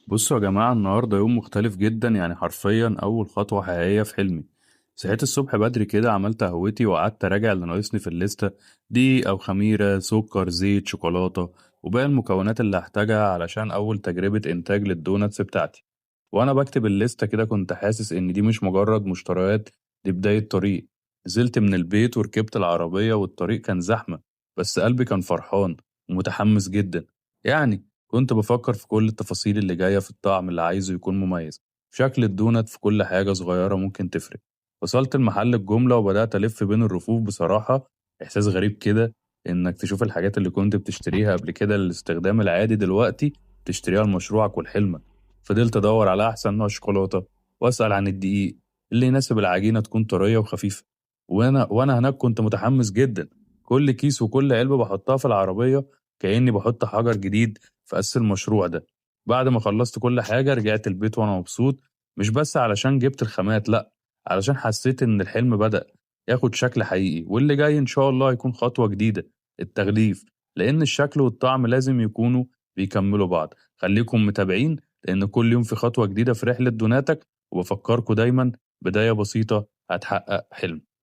بصوا يا جماعة، النهاردة يوم مختلف جدا، يعني حرفيا أول خطوة حقيقية في حلمي. صحيت الصبح بدري كده، عملت قهوتي وقعدت أراجع اللي ناقصني في الليستة. دقيق أو خميرة، سكر، زيت، شوكولاتة، وباقي المكونات اللي هحتاجها علشان أول تجربة إنتاج للدوناتس بتاعتي. وأنا بكتب الليستة كده كنت حاسس إن دي مش مجرد مشتريات، دي بداية طريق. نزلت من البيت وركبت العربية والطريق كان زحمة، بس قلبي كان فرحان ومتحمس جدا. يعني كنت بفكر في كل التفاصيل اللي جاية، في الطعم اللي عايزه يكون مميز، في شكل الدونت، في كل حاجة صغيرة ممكن تفرق. وصلت المحل الجملة وبدأت ألف بين الرفوف. بصراحة إحساس غريب كده، إنك تشوف الحاجات اللي كنت بتشتريها قبل كده للاستخدام العادي دلوقتي تشتريها لمشروعك ولحلمك. فضلت أدور على أحسن نوع شوكولاتة، وأسأل عن الدقيق اللي يناسب العجينة تكون طرية وخفيفة. وأنا هناك كنت متحمس جدا. كل كيس وكل علبة بحطها في العربية كأني بحط حجر جديد في أساس المشروع ده. بعد ما خلصت كل حاجة رجعت البيت وأنا مبسوط، مش بس علشان جبت الخامات، لأ، علشان حسيت إن الحلم بدأ ياخد شكل حقيقي، واللي جاي إن شاء الله يكون خطوة جديدة. التغليف، لأن الشكل والطعم لازم يكونوا بيكملوا بعض. خليكم متابعين، لأن كل يوم في خطوة جديدة في رحلة دوناتك. وبفكركم دايما، بداية بسيطة هتحقق حلم.